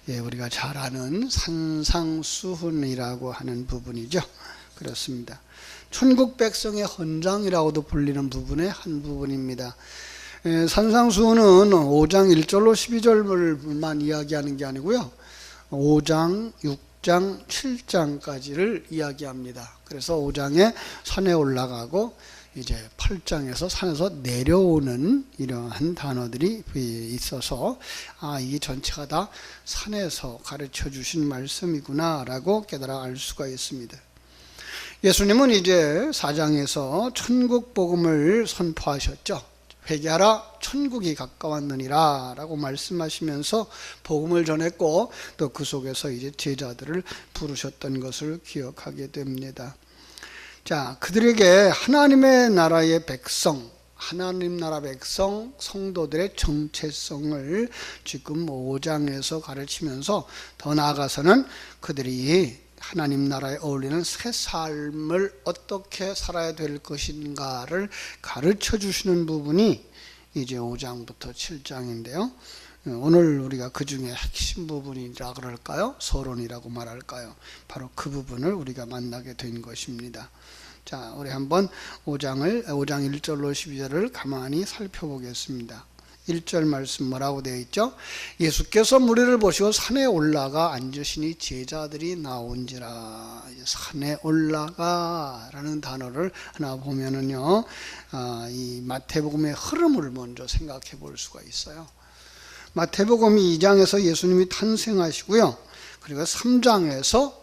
우리가 잘 아는 산상수훈이라고 하는 부분이죠. 그렇습니다. 천국 백성의 헌장이라고도 불리는 부분의 한 부분입니다. 산상수훈은 5장 1절로 12절만 이야기하는 게 아니고요, 5장, 6장, 7장까지를 이야기합니다. 그래서 5장에 산에 올라가고 이제 8장에서 산에서 내려오는 이러한 단어들이 있어서 이 전체가 다 산에서 가르쳐 주신 말씀이구나 라고 깨달아 알 수가 있습니다. 예수님은 이제 4장에서 천국 복음을 선포하셨죠. 회개하라, 천국이 가까웠느니라 라고 말씀하시면서 복음을 전했고, 또 그 속에서 이제 제자들을 부르셨던 것을 기억하게 됩니다. 자, 그들에게 하나님의 나라의 백성, 하나님 나라 백성, 성도들의 정체성을 지금 5장에서 가르치면서 더 나아가서는 그들이 하나님 나라에 어울리는 새 삶을 어떻게 살아야 될 것인가를 가르쳐 주시는 부분이 이제 5장부터 7장인데요. 오늘 우리가 그 중에 핵심 부분이라 그럴까요? 서론이라고 말할까요? 바로 그 부분을 우리가 만나게 된 것입니다. 자, 우리 한번 5장 1절로 12절을 가만히 살펴보겠습니다. 1절 말씀 뭐라고 되어 있죠? 예수께서 무리를 보시고 산에 올라가 앉으시니 제자들이 나온지라. 산에 올라가 라는 단어를 하나 보면은요, 이 마태복음의 흐름을 먼저 생각해 볼 수가 있어요. 마태복음 2장에서 예수님이 탄생하시고요, 그리고 3장에서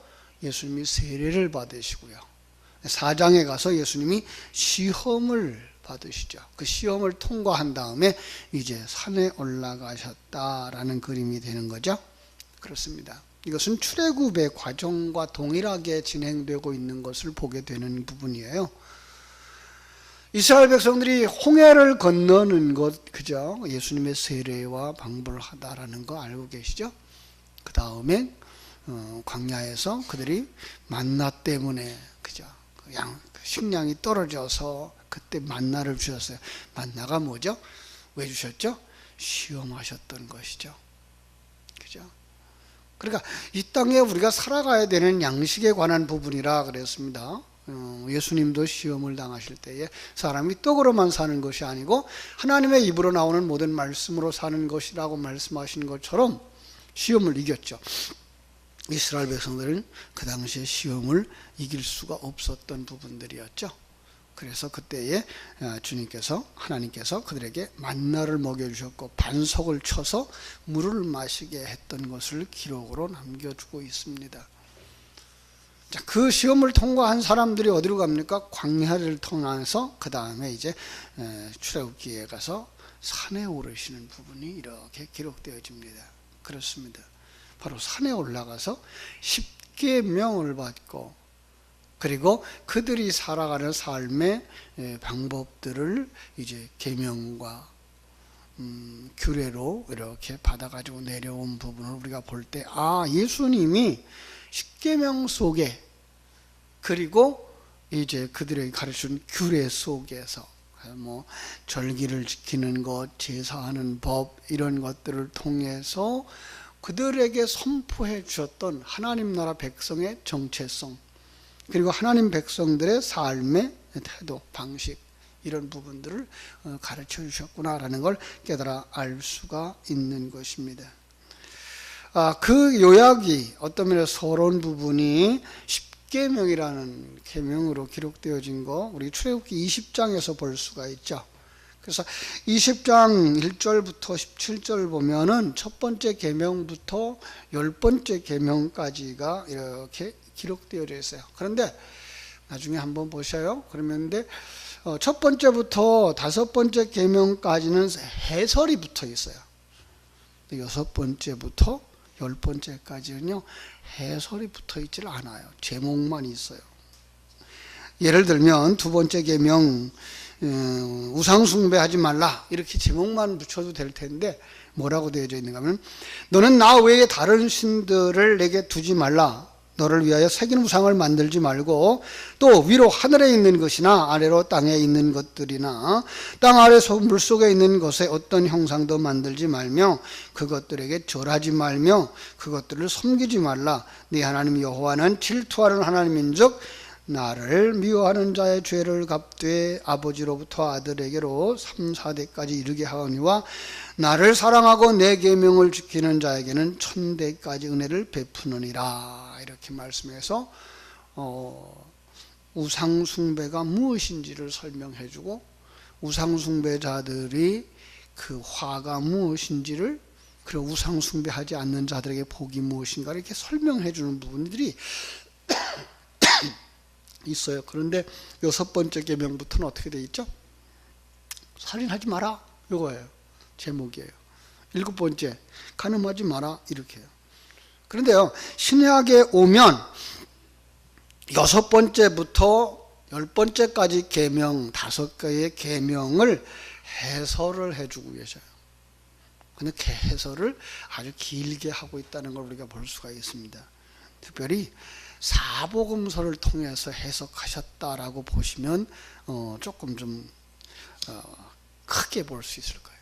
예수님이 세례를 받으시고요, 4장에 가서 예수님이 시험을 받으시죠. 그 시험을 통과한 다음에 이제 산에 올라가셨다라는 그림이 되는 거죠. 그렇습니다. 이것은 출애굽의 과정과 동일하게 진행되고 있는 것을 보게 되는 부분이에요. 이스라엘 백성들이 홍해를 건너는 것, 그죠? 예수님의 세례와 방불 하다라는 거 알고 계시죠? 그 다음에 광야에서 그들이 만나 때문에, 그죠? 식량이 떨어져서 그때 만나를 주셨어요. 만나가 뭐죠? 왜 주셨죠? 시험하셨던 것이죠. 그죠? 그러니까 이 땅에 우리가 살아가야 되는 양식에 관한 부분이라 그랬습니다. 예수님도 시험을 당하실 때에 사람이 떡으로만 사는 것이 아니고 하나님의 입으로 나오는 모든 말씀으로 사는 것이라고 말씀하신 것처럼 시험을 이겼죠. 이스라엘 백성들은 그 당시에 시험을 이길 수가 없었던 부분들이었죠. 그래서 그때에 하나님께서 그들에게 만나를 먹여주셨고 반석을 쳐서 물을 마시게 했던 것을 기록으로 남겨주고 있습니다. 자, 그 시험을 통과한 사람들이 어디로 갑니까? 광야를 통해서 그 다음에 이제 출애굽기에 가서 산에 오르시는 부분이 이렇게 기록되어집니다. 그렇습니다. 바로 산에 올라가서 십계명을 받고, 그리고 그들이 살아가는 삶의 방법들을 이제 계명과 규례로 이렇게 받아가지고 내려온 부분을 우리가 볼 때, 예수님이 십계명 속에, 그리고 이제 그들에게 가르치는 규례 속에서 절기를 지키는 것, 제사하는 법, 이런 것들을 통해서 그들에게 선포해 주셨던 하나님 나라 백성의 정체성, 그리고 하나님 백성들의 삶의 태도, 방식, 이런 부분들을 가르쳐 주셨구나라는 걸 깨달아 알 수가 있는 것입니다. 그 요약이 어떤 면에서 서론 부분이 십계명이라는 계명으로 기록되어진 거 우리 출애굽기 20장에서 볼 수가 있죠. 그래서 20장 1절부터 17절 보면은 첫 번째 계명부터 10번째 계명까지가 이렇게 기록되어져 있어요. 그런데 나중에 한번 보셔요. 그러면 첫 번째부터 5번째 계명까지는 해설이 붙어 있어요. 6번째부터 10번째까지는요, 해설이 붙어 있질 않아요. 제목만 있어요. 예를 들면 두 번째 계명, 우상 숭배하지 말라, 이렇게 제목만 붙여도 될 텐데 뭐라고 되어져 있는가 하면, 너는 나 외에 다른 신들을 내게 두지 말라, 너를 위하여 새긴 우상을 만들지 말고 또 위로 하늘에 있는 것이나 아래로 땅에 있는 것들이나 땅 아래 물속에 있는 것에 어떤 형상도 만들지 말며 그것들에게 절하지 말며 그것들을 섬기지 말라. 네 하나님 여호와는 질투하는 하나님인즉 나를 미워하는 자의 죄를 갚되 아버지로부터 아들에게로 3, 4대까지 이르게 하오니와 나를 사랑하고 내 계명을 지키는 자에게는 1000대까지 은혜를 베푸느니라. 이렇게 말씀해서 우상숭배가 무엇인지를 설명해 주고 우상숭배자들이 그 화가 무엇인지를 그리고 우상숭배하지 않는 자들에게 복이 무엇인가 이렇게 설명해 주는 부분들이 있어요. 그런데 6번째 계명부터는 어떻게 되어 있죠? 살인하지 마라 이거예요. 제목이에요. 7번째 간음하지 마라 이렇게요. 그런데요 신약에 오면 6번째부터 10번째까지 계명 5개의 계명을 해설을 해주고 계셔요. 근데 그 해설을 아주 길게 하고 있다는 걸 우리가 볼 수가 있습니다. 특별히 사복음서를 통해서 해석하셨다라고 보시면 조금 좀 크게 볼 수 있을 거예요.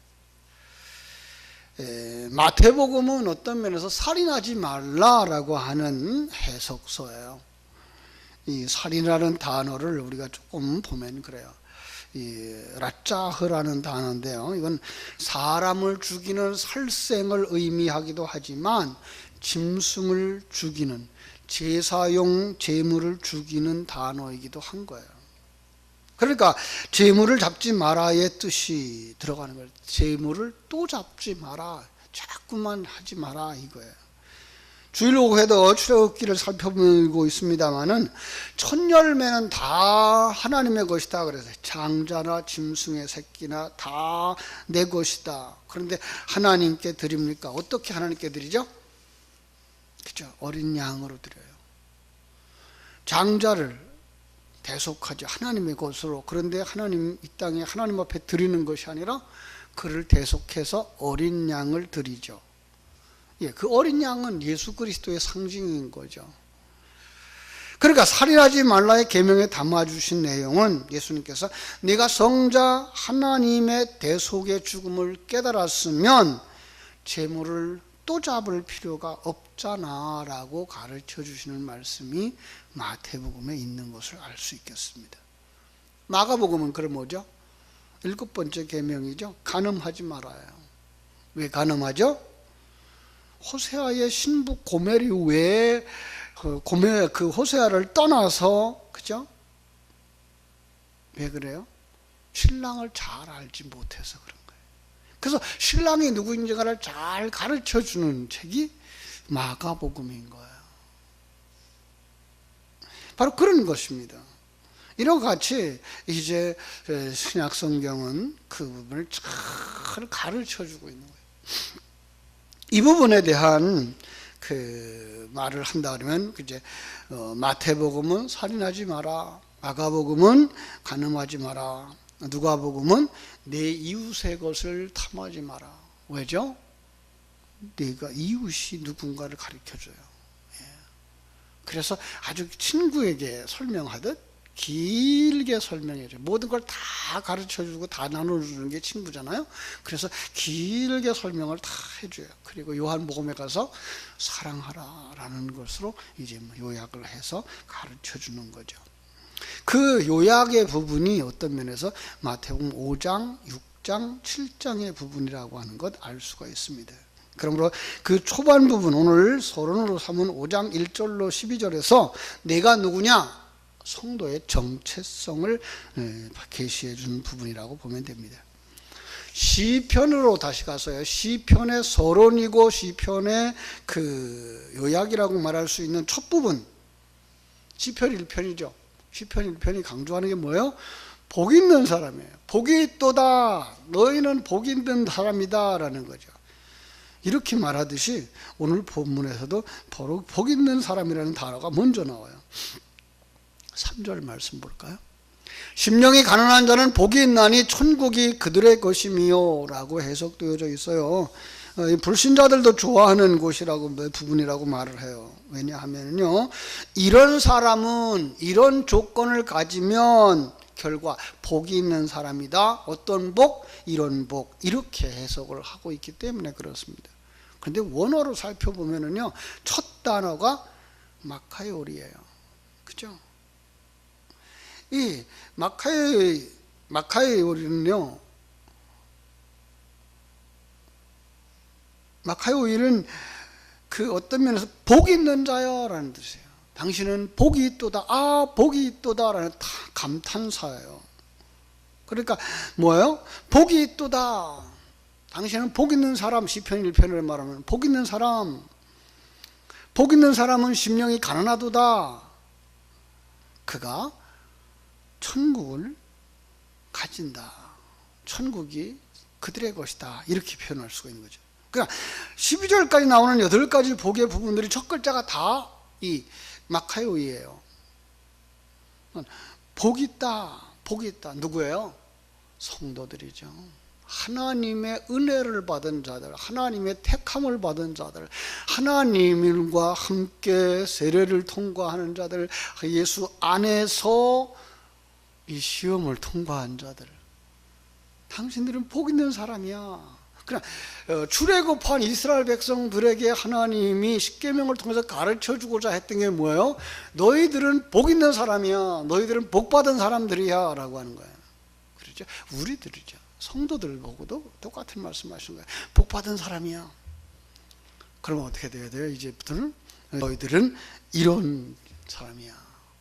마태복음은 어떤 면에서 살인하지 말라라고 하는 해석서예요. 이 살인이라는 단어를 우리가 조금 보면 그래요. 이 라짜흐라는 단어인데요. 이건 사람을 죽이는 살생을 의미하기도 하지만 짐승을 죽이는 제사용 제물을 죽이는 단어이기도 한 거예요. 그러니까 제물을 잡지 마라의 뜻이 들어가는 거예요. 제물을 또 잡지 마라, 자꾸만 하지 마라 이거예요. 주일오후에도 출애굽기를 살펴보고 있습니다마는 첫 열매는 다 하나님의 것이다 그래서 장자나 짐승의 새끼나 다 내 것이다. 그런데 하나님께 드립니까? 어떻게 하나님께 드리죠? 그죠? 어린 양으로 드려요. 장자를 대속하지 하나님의 것으로. 그런데 하나님 이 땅에 하나님 앞에 드리는 것이 아니라 그를 대속해서 어린 양을 드리죠. 예, 그 어린 양은 예수 그리스도의 상징인 거죠. 그러니까 살인하지 말라의 계명에 담아주신 내용은 예수님께서 네가 성자 하나님의 대속의 죽음을 깨달았으면 제물을 또 잡을 필요가 없잖아 라고 가르쳐 주시는 말씀이 마태복음에 있는 것을 알 수 있겠습니다. 마가복음은 그럼 뭐죠? 7번째 계명이죠. 간음하지 말아요. 왜 간음하죠? 호세아의 신부 고멜이 왜 그 호세아를 떠나서 그죠? 왜 그래요? 신랑을 잘 알지 못해서 그런 거예요. 그래서 신랑이 누구인지를 잘 가르쳐 주는 책이 마가복음인 거예요. 바로 그런 것입니다. 이런 같이 이제 신약 성경은 그 부분을 잘 가르쳐 주고 있는 거예요. 이 부분에 대한 그 말을 한다 그러면 이제 마태복음은 살인하지 마라, 마가복음은 간음하지 마라, 누가복음은 내 이웃의 것을 탐하지 마라. 왜죠? 내가 이웃이 누군가를 가르쳐줘요. 그래서 아주 친구에게 설명하듯 길게 설명해줘요. 모든 걸 다 가르쳐주고 다 나눠주는 게 친구잖아요. 그래서 길게 설명을 다 해줘요. 그리고 요한복음에 가서 사랑하라 라는 것으로 이제 요약을 해서 가르쳐주는 거죠. 그 요약의 부분이 어떤 면에서 마태복음 5장, 6장, 7장의 부분이라고 하는 것 알 수가 있습니다. 그러므로 그 초반 부분 오늘 서론으로 삼은 5장 1절로 12절에서 내가 누구냐? 성도의 정체성을 계시해 준 부분이라고 보면 됩니다. 시편으로 다시 가서요. 시편의 서론이고 시편의 그 요약이라고 말할 수 있는 첫 부분. 시편 1편이죠. 시편 1편이 강조하는 게 뭐예요? 복 있는 사람이에요. 복이 있도다. 너희는 복 있는 사람이다 라는 거죠. 이렇게 말하듯이 오늘 본문에서도 바로 복 있는 사람이라는 단어가 먼저 나와요. 3절 말씀 볼까요? 심령이 가난한 자는 복이 있나니 천국이 그들의 것이미요 라고 해석되어져 있어요. 이 불신자들도 좋아하는 곳이라고, 부분이라고 말을 해요. 왜냐하면요, 이런 사람은 이런 조건을 가지면 결과 복이 있는 사람이다. 어떤 복? 이런 복. 이렇게 해석을 하고 있기 때문에 그렇습니다. 그런데 원어로 살펴보면은요, 첫 단어가 마카요리예요. 그죠? 이 마카요리는요, 마카요리는 그 어떤 면에서 복 있는 자여라는 뜻이에요. 당신은 복이 있도다. 아, 복이 있도다라는 감탄사예요. 그러니까 뭐예요? 복이 있도다. 당신은 복 있는 사람. 시편 1편을 말하면 복 있는 사람. 복 있는 사람은 심령이 가난하도다. 그가 천국을 가진다. 천국이 그들의 것이다. 이렇게 표현할 수가 있는 거죠. 그러니까 12절까지 나오는 8가지 복의 부분들이 첫 글자가 다 이 마카요이예요. 복이 있다. 복이 있다. 누구예요? 성도들이죠. 하나님의 은혜를 받은 자들, 하나님의 택함을 받은 자들, 하나님과 함께 세례를 통과하는 자들, 예수 안에서 이 시험을 통과한 자들. 당신들은 복 있는 사람이야. 그냥 출애굽한 이스라엘 백성들에게 하나님이 십계명을 통해서 가르쳐주고자 했던 게 뭐예요? 너희들은 복 있는 사람이야. 너희들은 복 받은 사람들이야 라고 하는 거예요. 그렇죠? 우리들이죠. 성도들 보고도 똑같은 말씀하신 거예요. 복 받은 사람이야. 그러면 어떻게 돼야 돼요? 이제부터는 너희들은 이런 사람이야.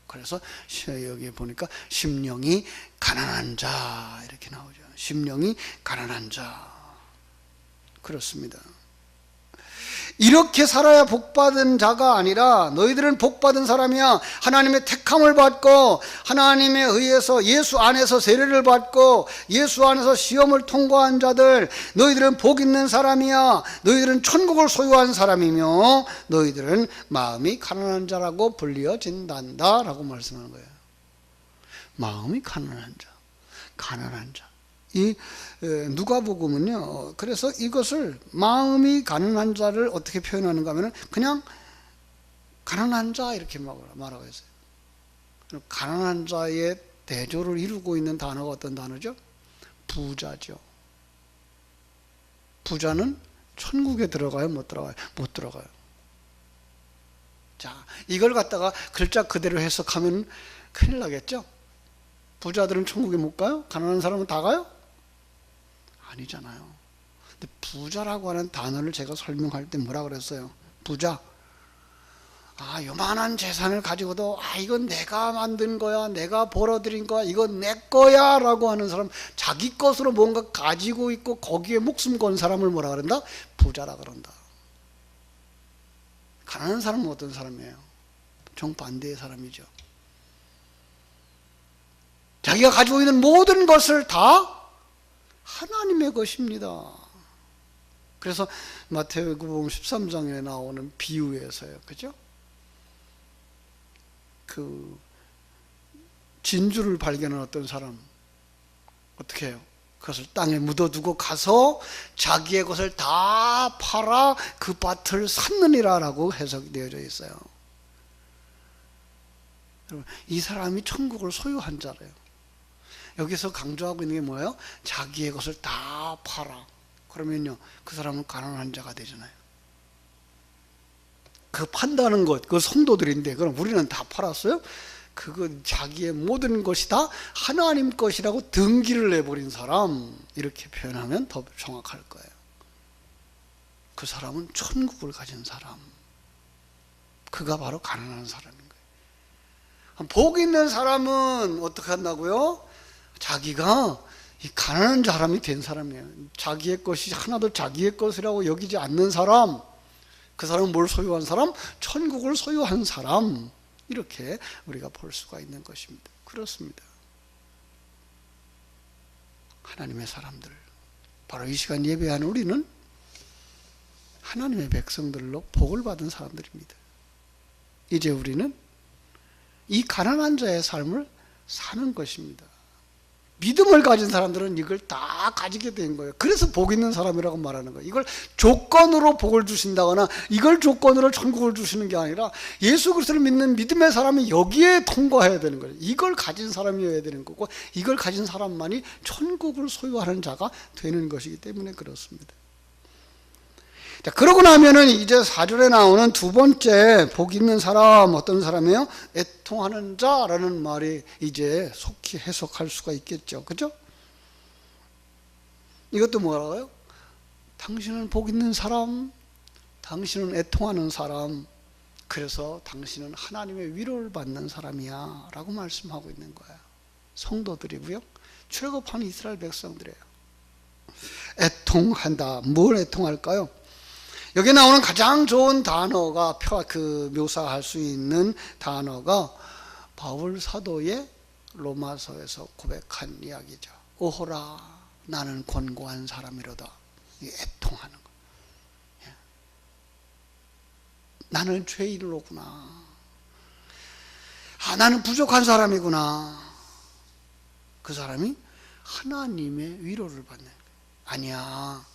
그래서 여기 보니까 심령이 가난한 자 이렇게 나오죠. 심령이 가난한 자. 그렇습니다. 이렇게 살아야 복받은 자가 아니라 너희들은 복받은 사람이야. 하나님의 택함을 받고 하나님에 의해서 예수 안에서 세례를 받고 예수 안에서 시험을 통과한 자들, 너희들은 복 있는 사람이야. 너희들은 천국을 소유한 사람이며 너희들은 마음이 가난한 자라고 불리어진단다 라고 말씀하는 거예요. 마음이 가난한 자, 가난한 자. 이 누가복음은요, 그래서 이것을 마음이 가난한 자를 어떻게 표현하는가 하면 그냥 가난한 자 이렇게 말하고 있어요. 가난한 자의 대조를 이루고 있는 단어가 어떤 단어죠? 부자죠. 부자는 천국에 들어가요? 못 들어가요? 못 들어가요. 자, 이걸 갖다가 글자 그대로 해석하면 큰일 나겠죠? 부자들은 천국에 못 가요? 가난한 사람은 다 가요? 아니잖아요. 근데 부자라고 하는 단어를 제가 설명할 때 뭐라 그랬어요? 부자. 아, 요만한 재산을 가지고도 이건 내가 만든 거야, 내가 벌어들인 거야, 이건 내 거야 라고 하는 사람, 자기 것으로 뭔가 가지고 있고 거기에 목숨 건 사람을 뭐라 그런다? 부자라 그런다. 가난한 사람은 어떤 사람이에요? 정반대의 사람이죠. 자기가 가지고 있는 모든 것을 다 하나님의 것입니다. 그래서 마태복음 13장에 나오는 비유에서요, 그죠? 그 진주를 발견한 어떤 사람 어떻게 해요? 그것을 땅에 묻어두고 가서 자기의 것을 다 팔아 그 밭을 샀느니라 라고 해석되어져 있어요. 이 사람이 천국을 소유한 자래요. 여기서 강조하고 있는 게 뭐예요? 자기의 것을 다 팔아. 그러면요, 그 사람은 가난한 자가 되잖아요. 그 판다는 것, 그 성도들인데, 그럼 우리는 다 팔았어요? 그거 자기의 모든 것이 다 하나님 것이라고 등기를 내버린 사람, 이렇게 표현하면 더 정확할 거예요. 그 사람은 천국을 가진 사람. 그가 바로 가난한 사람인 거예요. 복 있는 사람은 어떻게 한다고요? 자기가 이 가난한 사람이 된 사람이에요. 자기의 것이 하나도 자기의 것이라고 여기지 않는 사람. 그 사람은 뭘 소유한 사람? 천국을 소유한 사람. 이렇게 우리가 볼 수가 있는 것입니다. 그렇습니다. 하나님의 사람들, 바로 이 시간 예배하는 우리는 하나님의 백성들로 복을 받은 사람들입니다. 이제 우리는 이 가난한 자의 삶을 사는 것입니다. 믿음을 가진 사람들은 이걸 다 가지게 된 거예요. 그래서 복 있는 사람이라고 말하는 거예요. 이걸 조건으로 복을 주신다거나 이걸 조건으로 천국을 주시는 게 아니라 예수 그리스도를 믿는 믿음의 사람이 여기에 통과해야 되는 거예요. 이걸 가진 사람이어야 되는 거고 이걸 가진 사람만이 천국을 소유하는 자가 되는 것이기 때문에 그렇습니다. 자, 그러고 나면은 이제 4절에 나오는 두 번째 복 있는 사람 어떤 사람이에요? 애통하는 자라는 말이 이제 속히 해석할 수가 있겠죠. 그죠? 이것도 뭐라고요? 당신은 복 있는 사람, 당신은 애통하는 사람, 그래서 당신은 하나님의 위로를 받는 사람이야 라고 말씀하고 있는 거예요. 성도들이고요. 출애굽한 이스라엘 백성들이에요. 애통한다. 뭘 애통할까요? 여기 나오는 가장 좋은 단어가 묘사할 수 있는 단어가 바울 사도의 로마서에서 고백한 이야기죠. 오호라 나는 권고한 사람이로다. 애통하는 거. 나는 죄인으로구나. 나는 부족한 사람이구나. 그 사람이 하나님의 위로를 받는 거예요. 아니야.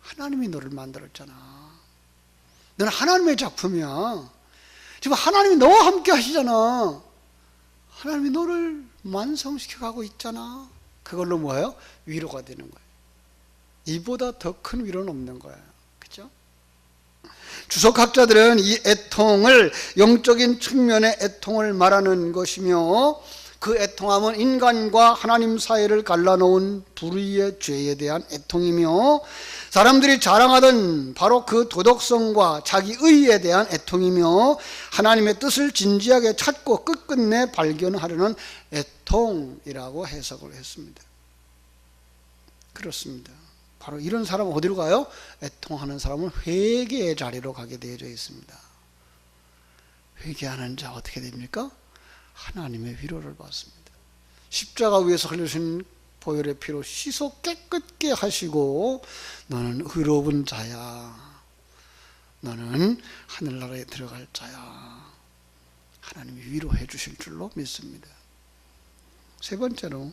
하나님이 너를 만들었잖아. 너는 하나님의 작품이야. 지금 하나님이 너와 함께 하시잖아. 하나님이 너를 완성시켜 가고 있잖아. 그걸로 뭐예요? 위로가 되는 거예요. 이보다 더 큰 위로는 없는 거예요. 그렇죠? 주석학자들은 이 애통을 영적인 측면의 애통을 말하는 것이며 그 애통함은 인간과 하나님 사이를 갈라놓은 불의의 죄에 대한 애통이며 사람들이 자랑하던 바로 그 도덕성과 자기 의에 대한 애통이며 하나님의 뜻을 진지하게 찾고 끝끝내 발견하려는 애통이라고 해석을 했습니다. 그렇습니다. 바로 이런 사람은 어디로 가요? 애통하는 사람은 회개의 자리로 가게 되어져 있습니다. 회개하는 자 어떻게 됩니까? 하나님의 위로를 받습니다. 십자가 위에서 흘리신 보혈의 피로 씻어 깨끗게 하시고 너는 의로운 자야. 너는 하늘나라에 들어갈 자야. 하나님이 위로해 주실 줄로 믿습니다. 세 번째로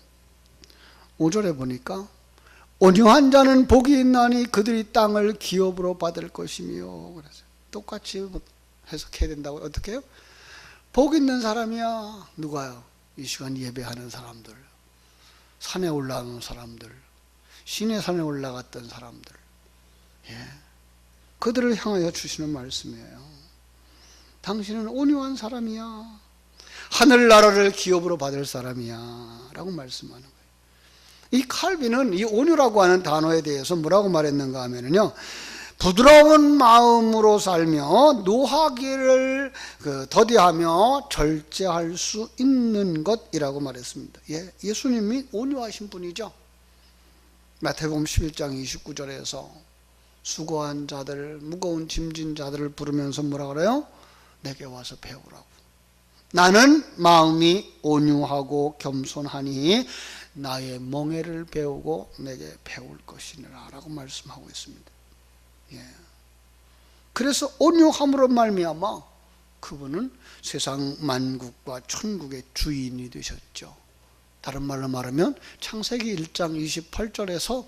5절에 보니까 온유한 자는 복이 있나니 그들이 땅을 기업으로 받을 것이며 그래서 똑같이 해석해야 된다고. 어떻게 해요? 복 있는 사람이야. 누가요? 이 시간 예배하는 사람들, 산에 올라가는 사람들, 시내 산에 올라갔던 사람들, 그들을 향하여 주시는 말씀이에요. 당신은 온유한 사람이야. 하늘나라를 기업으로 받을 사람이야 라고 말씀하는 거예요. 이 칼빈은 이 온유라고 하는 단어에 대해서 뭐라고 말했는가 하면요, 부드러운 마음으로 살며 노하기를 더디하며 절제할 수 있는 것이라고 말했습니다. 예수님이 온유하신 분이죠. 마태복음 11장 29절에서 수고한 자들, 무거운 짐진 자들을 부르면서 뭐라 그래요? 내게 와서 배우라고. 나는 마음이 온유하고 겸손하니 나의 멍에를 배우고 내게 배울 것이니라 라고 말씀하고 있습니다. 그래서 온유함으로 말미암아 그분은 세상 만국과 천국의 주인이 되셨죠. 다른 말로 말하면 창세기 1장 28절에서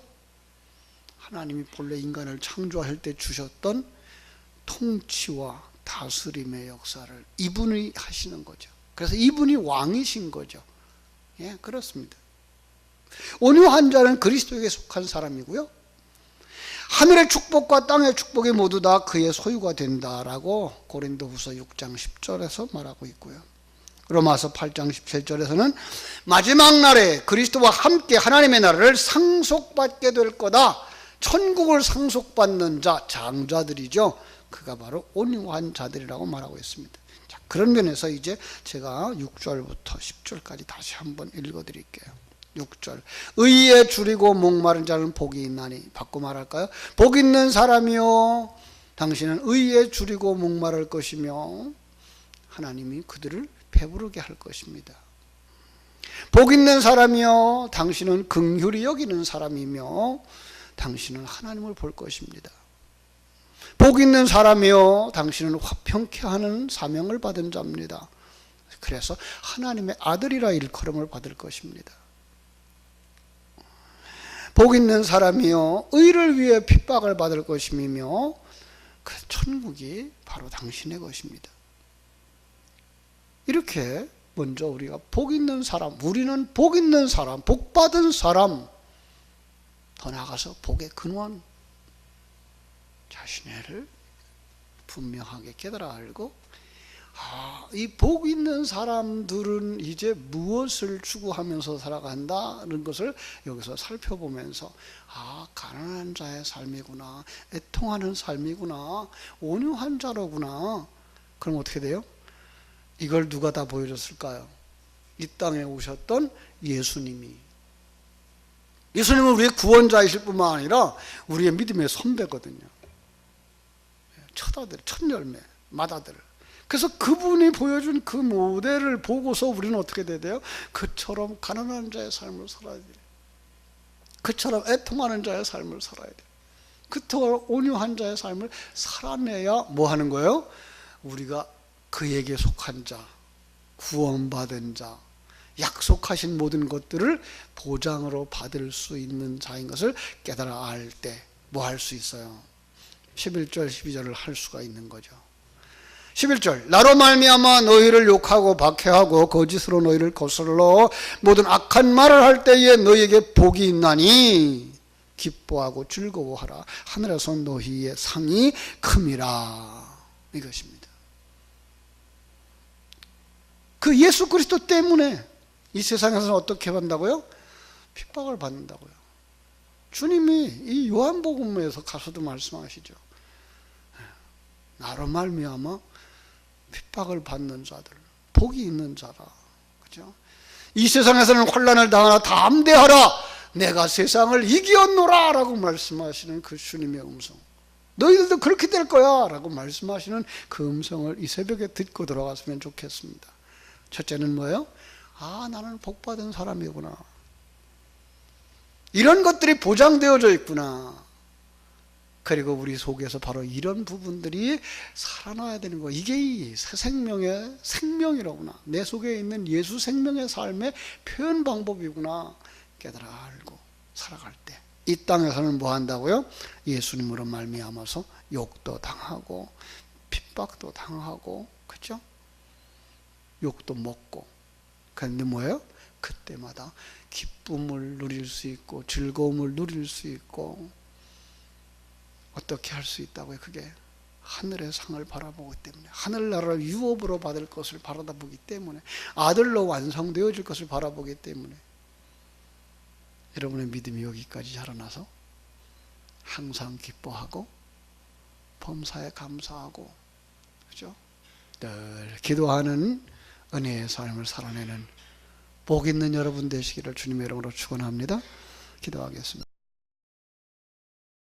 하나님이 본래 인간을 창조할 때 주셨던 통치와 다스림의 역사를 이분이 하시는 거죠. 그래서 이분이 왕이신 거죠. 그렇습니다. 온유한 자는 그리스도에게 속한 사람이고요, 하늘의 축복과 땅의 축복이 모두 다 그의 소유가 된다라고 고린도후서 6장 10절에서 말하고 있고요. 로마서 8장 17절에서는 마지막 날에 그리스도와 함께 하나님의 나라를 상속받게 될 거다. 천국을 상속받는 자, 장자들이죠. 그가 바로 온유한 자들이라고 말하고 있습니다. 자, 그런 면에서 이제 제가 6절부터 10절까지 다시 한번 읽어드릴게요. 6절 의에 줄이고 목마른 자는 복이 있나니, 바꿔 말할까요? 복 있는 사람이요 당신은 의에 줄이고 목마를 것이며 하나님이 그들을 배부르게 할 것입니다. 복 있는 사람이요 당신은 긍휼히 여기는 사람이며 당신은 하나님을 볼 것입니다. 복 있는 사람이요 당신은 화평케 하는 사명을 받은 자입니다. 그래서 하나님의 아들이라 일컬음을 받을 것입니다. 복 있는 사람이요 의를 위해 핍박을 받을 것임이며 그 천국이 바로 당신의 것입니다. 이렇게 먼저 우리가 복 있는 사람, 우리는 복 있는 사람, 복 받은 사람, 더 나아가서 복의 근원 자신을 분명하게 깨달아 알고, 이 복 있는 사람들은 이제 무엇을 추구하면서 살아간다는 것을 여기서 살펴보면서 가난한 자의 삶이구나, 애통하는 삶이구나, 온유한 자로구나. 그럼 어떻게 돼요? 이걸 누가 다 보여줬을까요? 이 땅에 오셨던 예수님이. 예수님은 우리의 구원자이실 뿐만 아니라 우리의 믿음의 선배거든요. 첫 아들, 첫 열매, 맏아들. 그래서 그분이 보여준 그 모델을 보고서 우리는 어떻게 돼야 돼요? 그처럼 가난한 자의 삶을 살아야 돼요. 그처럼 애통하는 자의 삶을 살아야 돼요. 그처럼 온유한 자의 삶을 살아내야 뭐 하는 거예요? 우리가 그에게 속한 자, 구원받은 자, 약속하신 모든 것들을 보장으로 받을 수 있는 자인 것을 깨달아 알 때 뭐 할 수 있어요? 11절 12절을 할 수가 있는 거죠. 11절 나로 말미암아 너희를 욕하고 박해하고 거짓으로 너희를 거슬러 모든 악한 말을 할 때에 너희에게 복이 있나니 기뻐하고 즐거워하라. 하늘에서 너희의 상이 큼이라. 이것입니다. 그 예수 그리스도 때문에 이 세상에서는 어떻게 받는다고요? 핍박을 받는다고요. 주님이 이 요한복음에서 가서도 말씀하시죠. 나로 말미암아 핍박을 받는 자들, 복이 있는 자라. 그죠? 이 세상에서는 환난을 당하나 담대하라. 내가 세상을 이기었노라 라고 말씀하시는 그 주님의 음성. 너희들도 그렇게 될 거야 라고 말씀하시는 그 음성을 이 새벽에 듣고 들어갔으면 좋겠습니다. 첫째는 뭐예요? 나는 복받은 사람이구나. 이런 것들이 보장되어져 있구나. 그리고 우리 속에서 바로 이런 부분들이 살아나야 되는 거예요. 이게 이 새 생명의 생명이로구나. 내 속에 있는 예수 생명의 삶의 표현 방법이구나. 깨달아 알고 살아갈 때 이 땅에서는 뭐 한다고요? 예수님으로 말미암아서 욕도 당하고 핍박도 당하고, 그렇죠? 욕도 먹고. 그런데 뭐예요? 그때마다 기쁨을 누릴 수 있고 즐거움을 누릴 수 있고. 어떻게 할 수 있다고요? 그게 하늘의 상을 바라보기 때문에, 하늘나라를 유업으로 받을 것을 바라보기 때문에, 아들로 완성되어질 것을 바라보기 때문에. 여러분의 믿음이 여기까지 자라나서 항상 기뻐하고 범사에 감사하고, 그죠? 늘 기도하는 은혜의 삶을 살아내는 복 있는 여러분 되시기를 주님의 이름으로 축원합니다. 기도하겠습니다.